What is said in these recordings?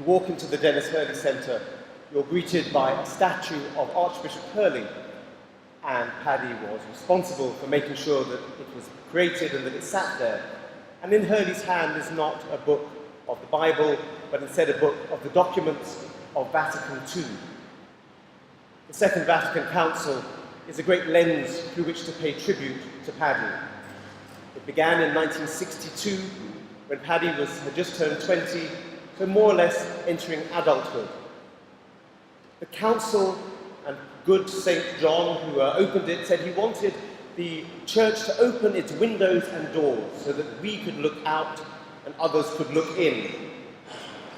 walk into the Denis Hurley Centre, you're greeted by a statue of Archbishop Hurley, and Paddy was responsible for making sure that it was created and that it sat there. And in Hurley's hand is not a book of the Bible, but instead a book of the documents of Vatican II. The Second Vatican Council is a great lens through which to pay tribute to Paddy. It began in 1962, when Paddy had just turned 20, so more or less entering adulthood. The Council and good St. John, who opened it, said he wanted the church to open its windows and doors so that we could look out and others could look in.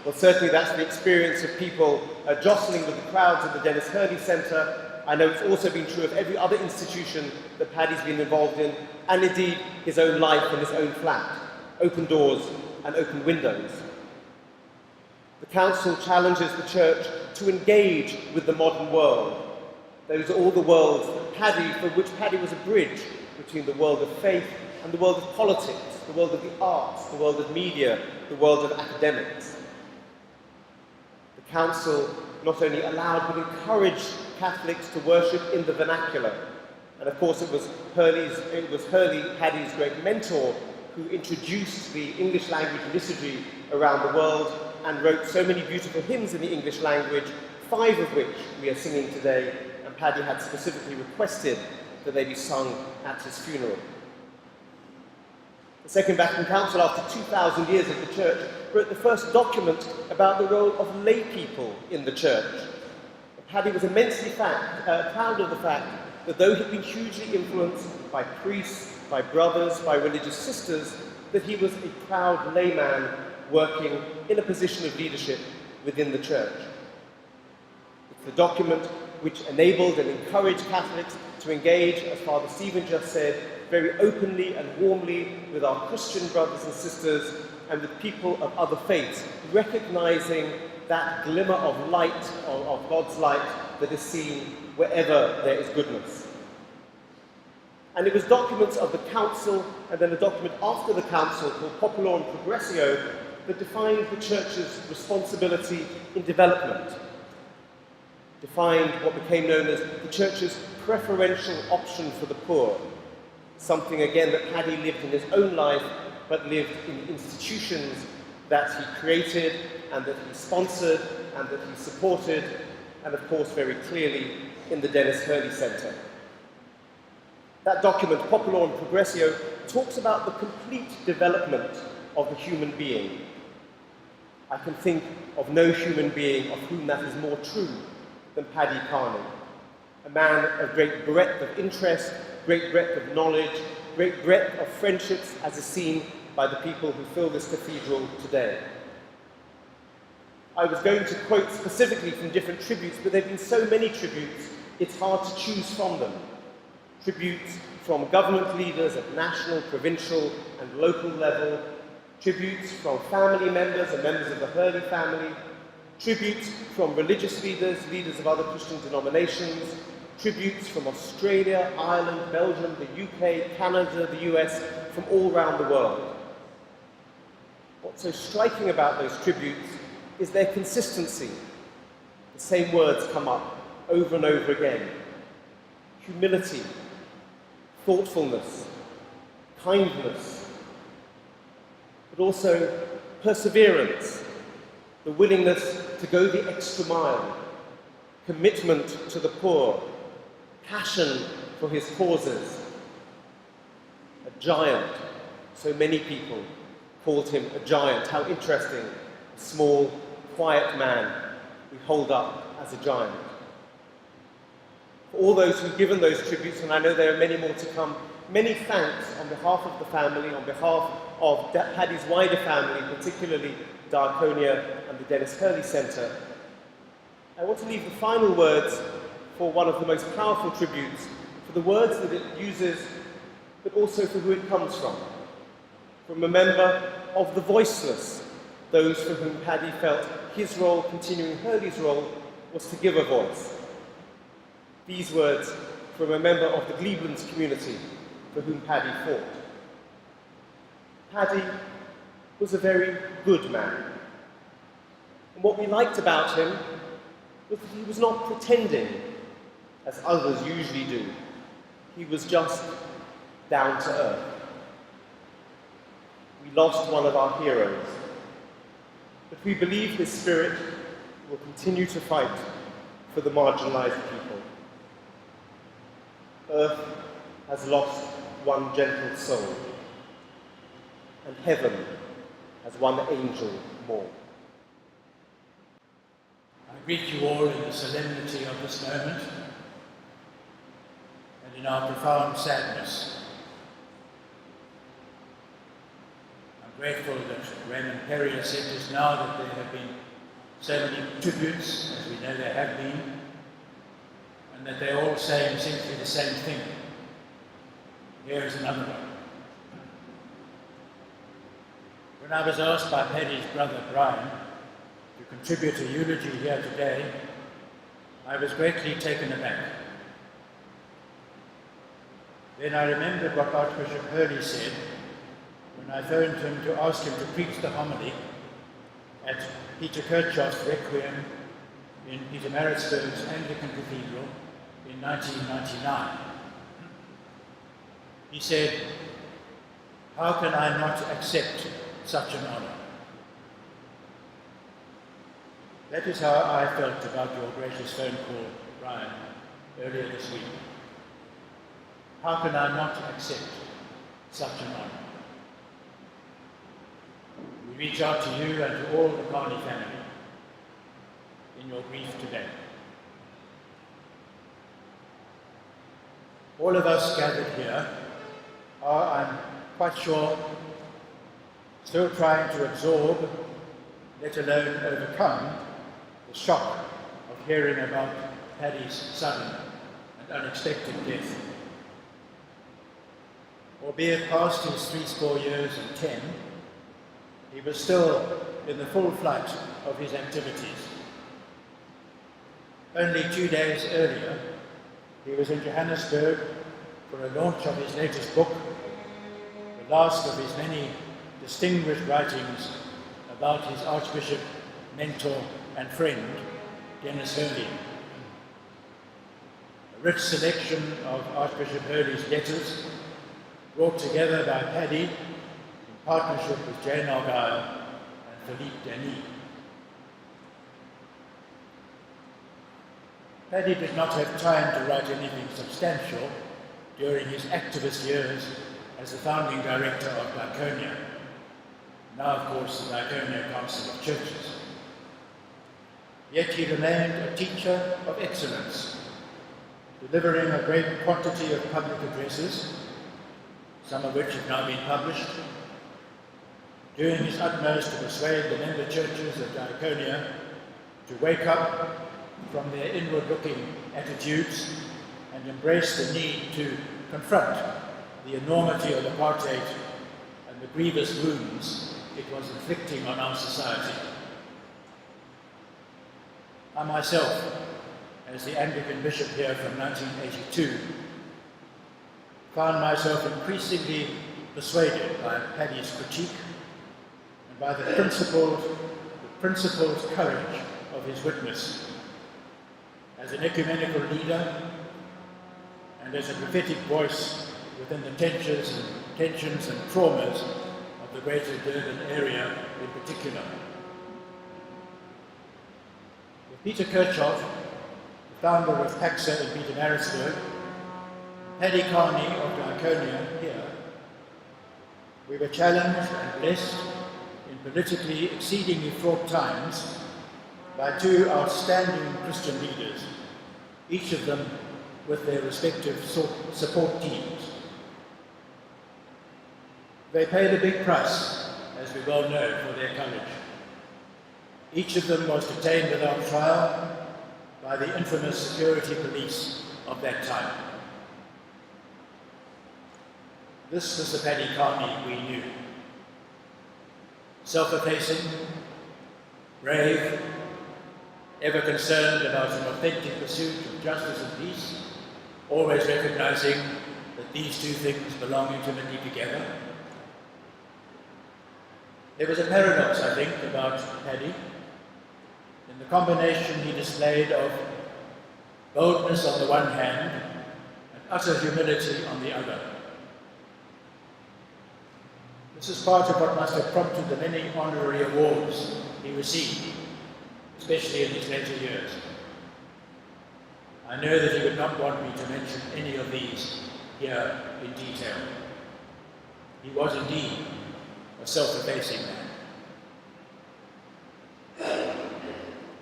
Well, certainly that's the experience of people jostling with the crowds at the Denis Hurley Centre. I know it's also been true of every other institution that Paddy's been involved in, and indeed his own life in his own flat. Open doors and open windows. The Council challenges the Church to engage with the modern world. Those are all the worlds for which Paddy was a bridge between the world of faith and the world of politics, the world of the arts, the world of media, the world of academics. The Council not only allowed but encouraged Catholics to worship in the vernacular. And of course it was Hurley, Paddy's great mentor, who introduced the English language liturgy around the world and wrote so many beautiful hymns in the English language, 5 of which we are singing today, and Paddy had specifically requested that they be sung at his funeral. The Second Vatican Council, after 2,000 years of the Church, wrote the first document about the role of lay people in the Church. Paddy was immensely proud of the fact that though he'd been hugely influenced by priests, by brothers, by religious sisters, that he was a proud layman working in a position of leadership within the Church. It's the document which enabled and encouraged Catholics to engage, as Father Stephen just said, very openly and warmly with our Christian brothers and sisters and with people of other faiths, recognizing that glimmer of light, of God's light, that is seen wherever there is goodness. And it was documents of the Council and then a document after the Council called Popular and Progressio that defined the Church's responsibility in development, defined what became known as the Church's preferential option for the poor, something again that Paddy lived in his own life, but lived in institutions that he created and that he sponsored and that he supported, and of course very clearly in the Denis Hurley Centre. That document, Popular and Progressio, talks about the complete development of the human being. I can think of no human being of whom that is more true than Paddy Kearney, a man of great breadth of interest, great breadth of knowledge, great breadth of friendships, as is seen by the people who fill this cathedral today. I was going to quote specifically from different tributes, but there have been so many tributes, it's hard to choose from them. Tributes from government leaders at national, provincial, and local level, tributes from family members and members of the Hurley family, tributes from religious leaders, leaders of other Christian denominations, tributes from Australia, Ireland, Belgium, the UK, Canada, the US, from all around the world. What's so striking about those tributes is their consistency. The same words come up over and over again. Humility, thoughtfulness, kindness, but also perseverance, the willingness to go the extra mile, commitment to the poor, passion for his causes. A giant, so many people called him a giant. How interesting, a small, quiet man we hold up as a giant. For all those who've given those tributes, and I know there are many more to come, many thanks on behalf of the family, on behalf of Paddy's wider family, particularly Diakonia and the Denis Hurley Centre. I want to leave the final words for one of the most powerful tributes, for the words that it uses, but also for who it comes from a member of the voiceless, those for whom Paddy felt his role, continuing Hurley's role, was to give a voice. These words from a member of the Glebelands community for whom Paddy fought. Paddy was a very good man. And what we liked about him was that he was not pretending, as others usually do. He was just down to earth. We lost one of our heroes, but we believe his spirit will continue to fight for the marginalised people. Earth has lost one gentle soul, and heaven has one angel more. I greet you all in the solemnity of this moment and in our profound sadness. I'm grateful that Raymond Perry has said just now that there have been so many tributes, as we know there have been, and that they're all saying essentially the same thing. Here is another one. When I was asked by Paddy's brother Brian to contribute a eulogy here today, I was greatly taken aback. Then I remembered what Archbishop Hurley said when I phoned him to ask him to preach the homily at Peter Kirchhoff's Requiem in Peter Marisburg's Anglican Cathedral in 1999. He said, "How can I not accept such an honour?" That is how I felt about your gracious phone call, Brian, earlier this week. How can I not accept such an honour? We reach out to you and to all the Kearney family in your grief today. All of us gathered here are, I'm quite sure, still trying to absorb, let alone overcome, the shock of hearing about Paddy's sudden and unexpected death. Albeit past his 80 years and 10, he was still in the full flight of his activities. Only 2 days earlier, he was in Johannesburg for a launch of his latest book, the last of his many distinguished writings about his Archbishop, mentor and friend, Denis Hurley. A rich selection of Archbishop Hurley's letters brought together by Paddy in partnership with Jane Argyle and Philippe Denis. Paddy did not have time to write anything substantial during his activist years as the founding director of Diakonia, now of course the Diakonia Council of Churches. Yet he remained a teacher of excellence, delivering a great quantity of public addresses, some of which have now been published, doing his utmost to persuade the member churches of Diakonia to wake up from their inward-looking attitudes and embrace the need to confront the enormity of apartheid and the grievous wounds it was inflicting on our society. I myself, as the Anglican bishop here from 1982, found myself increasingly persuaded by Paddy's critique and by the principled courage of his witness as an ecumenical leader and as a prophetic voice within the tensions and traumas of the greater Durban area in particular. With Peter Kirchhoff, the founder of PAXA in Peter Marisburg, Paddy Kearney of Diakonia here, we were challenged and blessed in politically exceedingly fraught times by two outstanding Christian leaders, each of them with their respective support teams. They paid a big price, as we well know, for their courage. Each of them was detained without trial by the infamous security police of that time. This was the Paddy Kearney we knew. Self-effacing, brave, ever concerned about an authentic pursuit of justice and peace, always recognizing that these two things belong intimately together. There was a paradox, I think, about Paddy. in the combination he displayed of boldness on the one hand and utter humility on the other. This is part of what must have prompted the many honorary awards he received, especially in his later years. I know that he would not want me to mention any of these here in detail. He was indeed a self-effacing man.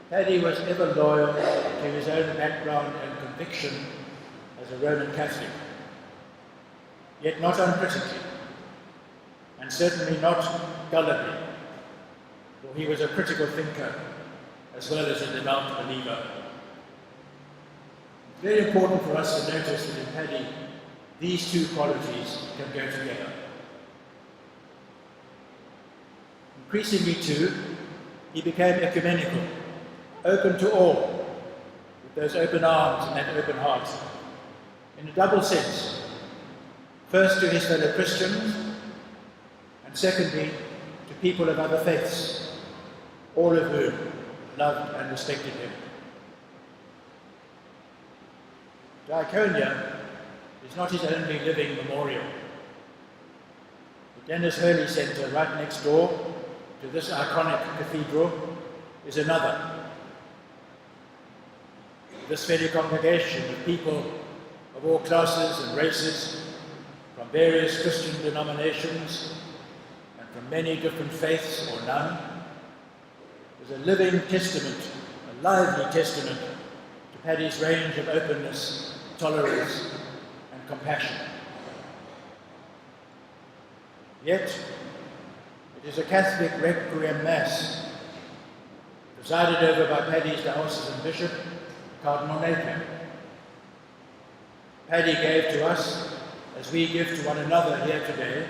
Paddy was ever loyal to his own background and conviction as a Roman Catholic, yet not uncritically, and certainly not gullibly, for he was a critical thinker as well as a devout believer. It's very important for us to notice that in Paddy, these two qualities can go together. Increasingly too, he became ecumenical, open to all, with those open arms and that open heart, in a double sense. First to his fellow Christians, and secondly to people of other faiths, all of whom loved and respected him. Diakonia is not his only living memorial. The Denis Hurley Centre, right next door to this iconic cathedral, is another. This very congregation of people of all classes and races, from various Christian denominations and from many different faiths or none, is a living testament, a lively testament to Paddy's range of openness, tolerance and compassion. Yet, it is a Catholic Requiem Mass, presided over by Paddy's diocesan bishop, Cardinal Napier. Paddy gave to us, as we give to one another here today,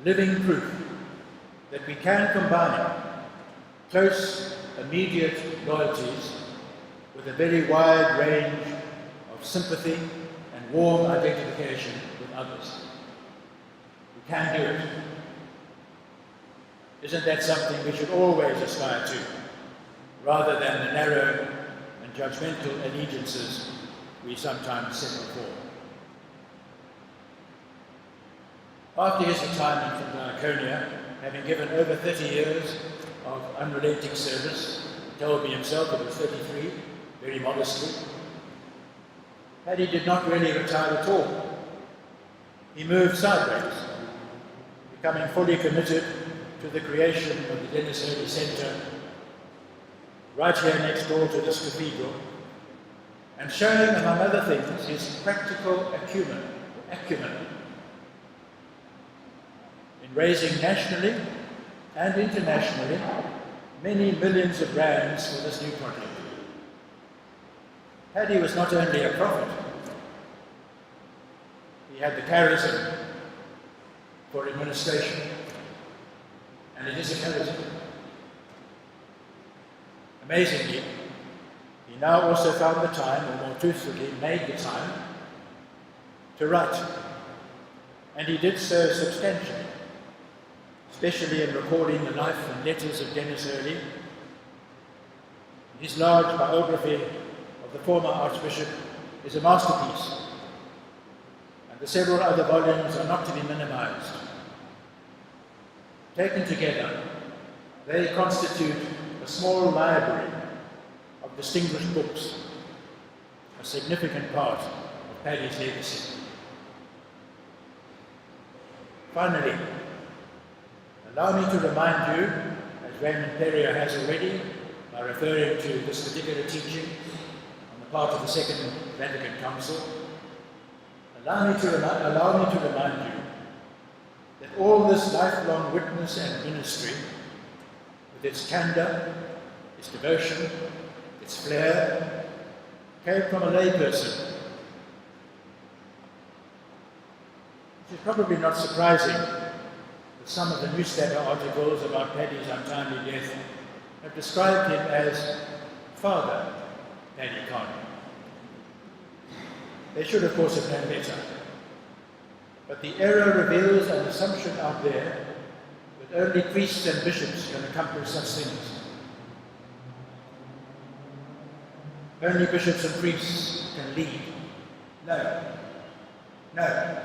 living proof that we can combine close, immediate loyalties with a very wide range of sympathy and warm identification with others. We can do it. Isn't that something we should always aspire to, rather than the narrow and judgmental allegiances we sometimes settle for? After his retirement from Diakonia, having given over 30 years of unrelenting service, he told me himself it was 33, very modestly, Paddy did not really retire at all. He moved sideways, becoming fully committed to the creation of the Denis Hurley Centre, right here next door to this cathedral, and showing, among other things, his practical acumen in raising nationally and internationally many millions of rands for this new project. Paddy was not only a prophet, he had the charism for administration, and it is a charism. Amazingly, he now also found the time, or more truthfully, made the time to write. And he did so substantially, especially in recording the life and letters of Denis Hurley. His large biography of the former Archbishop is a masterpiece, and the several other volumes are not to be minimized. Taken together, they constitute a small library of distinguished books, a significant part of Paddy's legacy. Finally, allow me to remind you, as Raymond Perrier has already, by referring to this particular teaching on the part of the Second Vatican Council, allow me to remind you that all this lifelong witness and ministry, with its candour, its devotion, its flair, came from a layperson. It is probably not surprising that some of the newspaper articles about Paddy's untimely death have described him as Father Paddy Kearney. They should, of course, have known better. But the error reveals an assumption out there that only priests and bishops can accomplish such things. only bishops and priests can lead. No. No.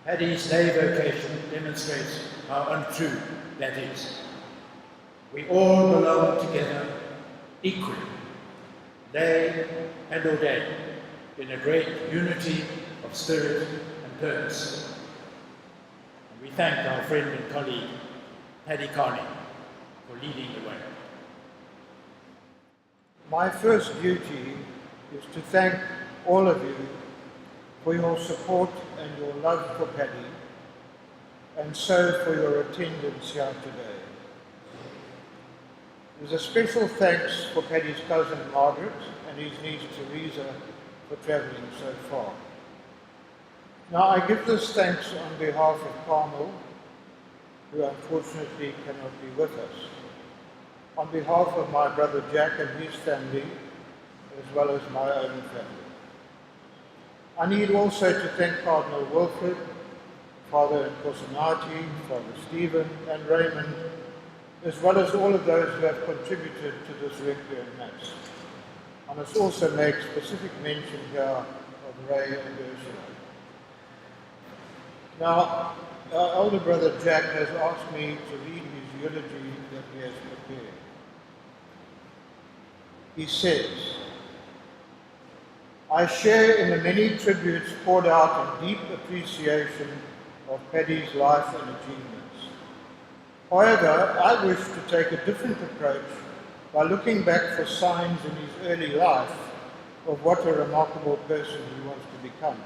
Paddy's lay vocation demonstrates how untrue that is. We all belong together equally, lay and ordained, in a great unity of spirit and purpose. And we thank our friend and colleague, Paddy Kearney, for leading the way. My first duty is to thank all of you for your support and your love for Paddy, and so for your attendance here today. There's a special thanks for Paddy's cousin Margaret and his niece Teresa for travelling so far. Now I give this thanks on behalf of Carmel, who unfortunately cannot be with us, on behalf of my brother Jack and his family, as well as my own family. I need also to thank Cardinal Wilfred, Father Nkosinati, Father Stephen and Raymond, as well as all of those who have contributed to this Requiem Mass. I must also make specific mention here of Ray and Ursula. Now, our elder brother Jack has asked me to read his eulogy that he has prepared. He says, I share in the many tributes poured out in deep appreciation of Paddy's life and achievements. However, I wish to take a different approach by looking back for signs in his early life of what a remarkable person he was to become.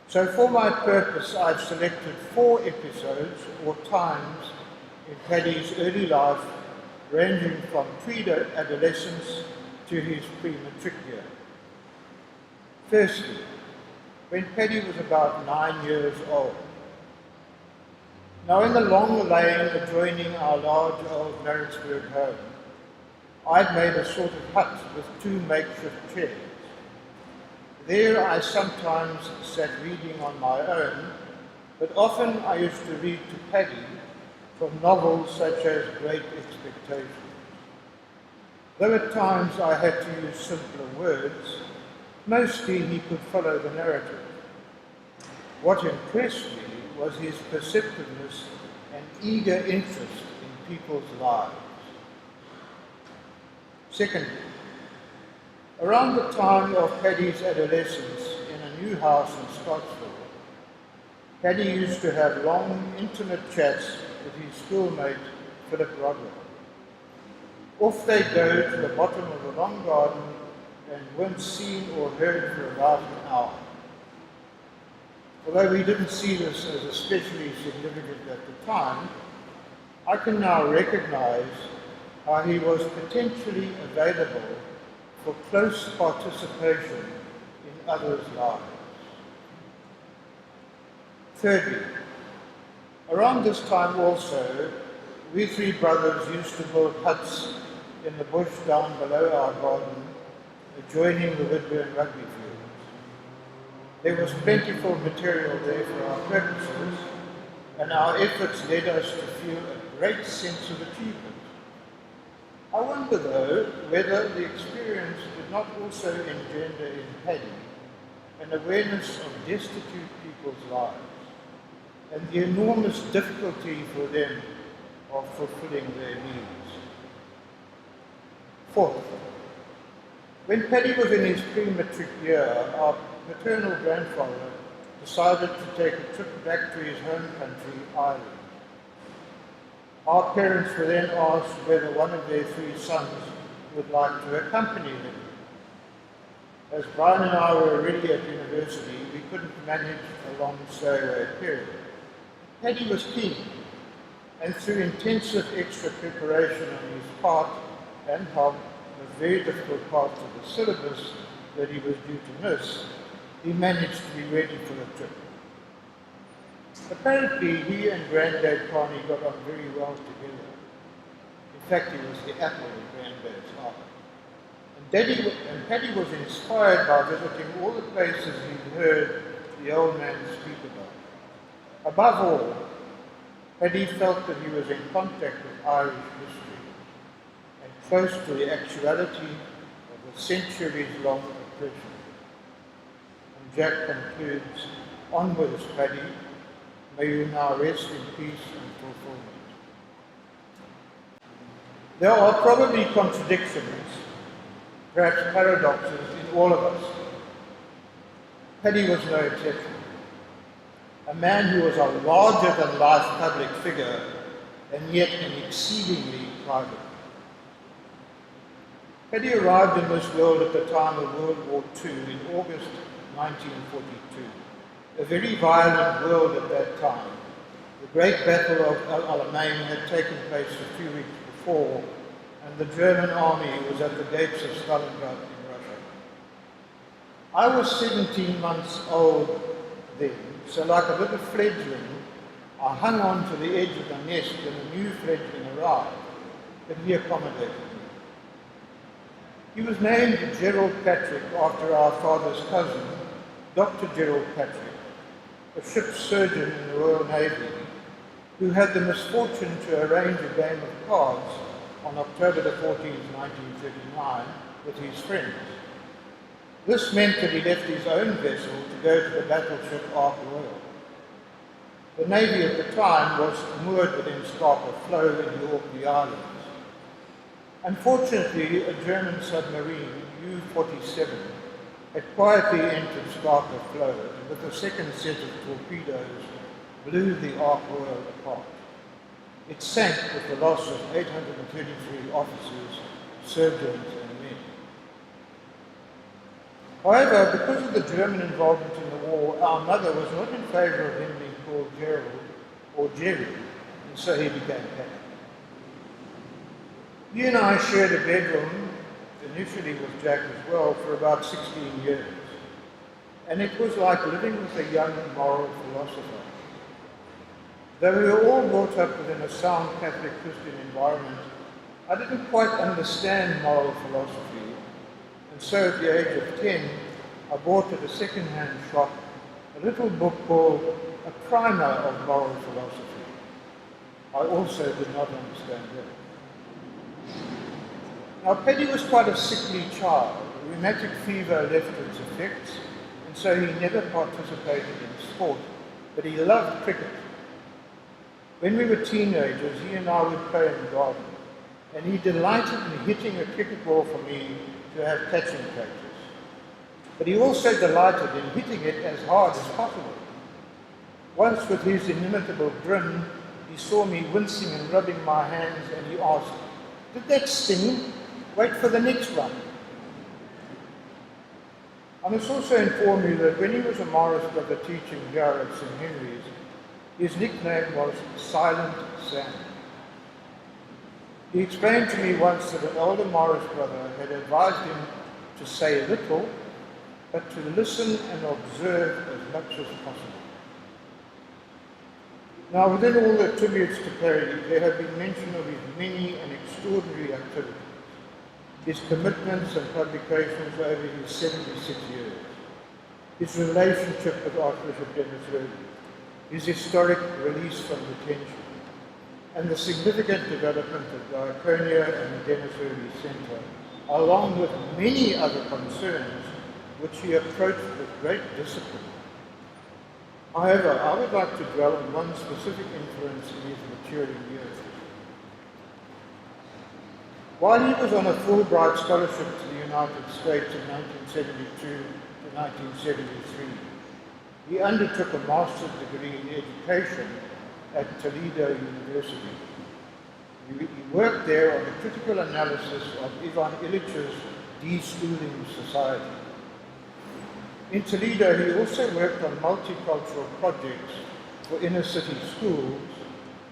So for my purpose, I've selected 4 episodes or times in Paddy's early life, ranging from pre-adolescence to his pre-matric year. Firstly, when Paddy was about 9 years old. Now in the long lane adjoining our large old Marisburg home, I'd made a sort of hut with 2 makeshift chairs. There I sometimes sat reading on my own, but often I used to read to Paddy from novels such as Great Expectations. Though at times I had to use simpler words, mostly he could follow the narrative. What impressed me was his perceptiveness and eager interest in people's lives. Secondly, around the time of Paddy's adolescence in a new house in Scottsville, Paddy used to have long, intimate chats with his schoolmate, Philip Rodwell. Off they go to the bottom of a long garden and weren't seen or heard for about an hour. Although we didn't see this as especially significant at the time, I can now recognize how he was potentially available for close participation in others' lives. Thirdly, around this time also, we 3 brothers used to build huts in the bush down below our garden, adjoining the Whitburn rugby fields. There was plentiful material there for our purposes, and our efforts led us to feel a great sense of achievement. I wonder, though, whether the experience did not also engender in Paddy an awareness of destitute people's lives and the enormous difficulty for them of fulfilling their needs. Fourth, when Paddy was in his pre-matric year, our paternal grandfather decided to take a trip back to his home country, Ireland. Our parents were then asked whether one of their 3 sons would like to accompany them. As Brian and I were already at university, we couldn't manage a long stay-away period. Paddy was keen, and through intensive extra preparation on his part and help with very difficult parts of the syllabus that he was due to miss, he managed to be ready for the trip. Apparently, he and Granddad Kearney got on very well together. In fact, he was the apple of Granddad's eye. And Paddy was inspired by visiting all the places he'd heard the old man speak about. Above all, Paddy felt that he was in contact with Irish history, and close to the actuality of a centuries-long oppression. And Jack concludes, "Onwards, Paddy, may you now rest in peace and fulfillment." There are probably contradictions, perhaps paradoxes, in all of us. Paddy was no exception. A man who was a larger-than-life public figure, and yet an exceedingly private. Paddy arrived in this world at the time of World War II in August 1942, a very violent world at that time. The Great Battle of El Alamein had taken place a few weeks before, and the German army was at the gates of Stalingrad in Russia. I was 17 months old then, so like a little fledgling, I hung on to the edge of the nest when a new fledgling arrived, but he accommodated me. He was named Gerald Patrick after our father's cousin, Dr. Gerald Patrick, a ship's surgeon in the Royal Navy, who had the misfortune to arrange a game of cards on October the 14th, 1939, with his friends. This meant that he left his own vessel to go to the battleship Ark Royal. The Navy at the time was moored within Scapa Flow in the Orkney Islands. Unfortunately, a German submarine, U-47, had quietly entered Scapa Flow and with a second set of torpedoes blew the Ark Royal apart. It sank with the loss of 833 officers, surgeons and men. However, because of the German involvement in the war, our mother was not in favour of him being called Gerald or Jerry, and so he became Paddy. He and I shared a bedroom, initially with Jack as well, for about 16 years. And it was like living with a young moral philosopher. Though we were all brought up within a sound Catholic Christian environment, I didn't quite understand moral philosophy, and so at the age of 10, I bought at a second-hand shop a little book called A Primer of Moral Philosophy. I also did not understand it. Now, Paddy was quite a sickly child. Rheumatic fever left its effects, and so he never participated in sport, but he loved cricket. When we were teenagers, he and I would play in the garden, and he delighted in hitting a cricket ball for me to have catching practice. But he also delighted in hitting it as hard as possible. Once, with his inimitable grin, he saw me wincing and rubbing my hands, and he asked, "Did that sting? Wait for the next one." I must also inform you that when he was a Marist brother teaching here at St. Henry's, his nickname was Silent Sam. He explained to me once that an older Marist brother had advised him to say little, but to listen and observe as much as possible. Now, within all the tributes to Paddy, there have been mention of his many and extraordinary activities, his commitments and publications over his 76 years, his relationship with Archbishop Denis Hurley, his historic release from detention, and the significant development of Diakonia and the Denis Hurley Centre, along with many other concerns which he approached with great discipline. However, I would like to dwell on one specific influence in his maturing years. While he was on a Fulbright scholarship to the United States in 1972 to 1973, he undertook a master's degree in education at Toledo University. He worked there on the critical analysis of Ivan Illich's deschooling society. In Toledo, he also worked on multicultural projects for inner-city schools,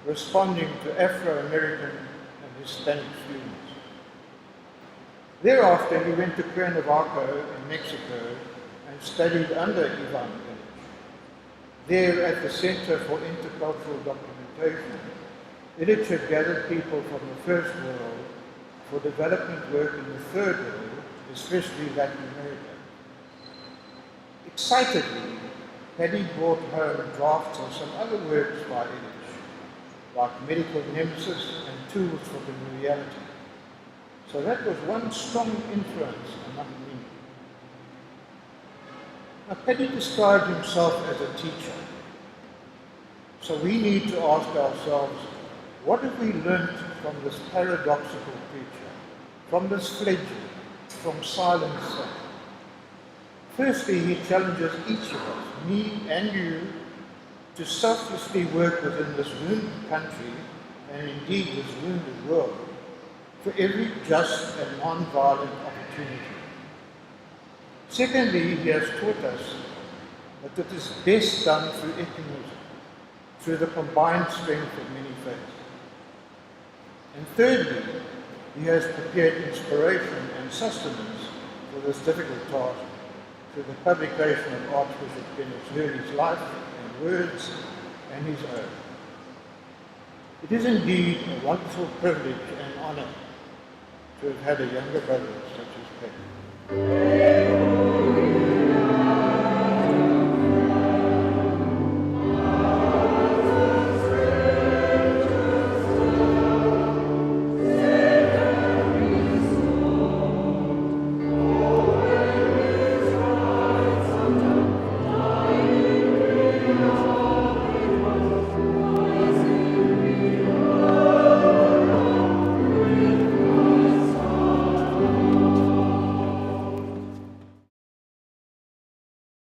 responding to Afro-American and Hispanic students. Thereafter, he went to Cuernavaca in Mexico and studied under Ivan Illich. There, at the Center for Intercultural Documentation, Illich had gathered people from the First World for development work in the Third World, especially Latin America. Excitedly, Paddy brought home drafts of some other works by Illich, like Medical Nemesis and Tools for the New Reality. So that was one strong influence among me. Now, Paddy described himself as a teacher. So we need to ask ourselves, what have we learnt from this paradoxical preacher, from this fledgling, from silencer? Firstly, he challenges each of us, me and you, to selflessly work within this wounded country, and indeed this wounded world, for every just and non-violent opportunity. Secondly, he has taught us that it is best done through ecumenism, through the combined strength of many faiths. And thirdly, he has prepared inspiration and sustenance for this difficult task through the publication of Archbishop Denis Hurley's life and words and his own. It is indeed a wonderful privilege and honour to have had a younger brother such as Paddy.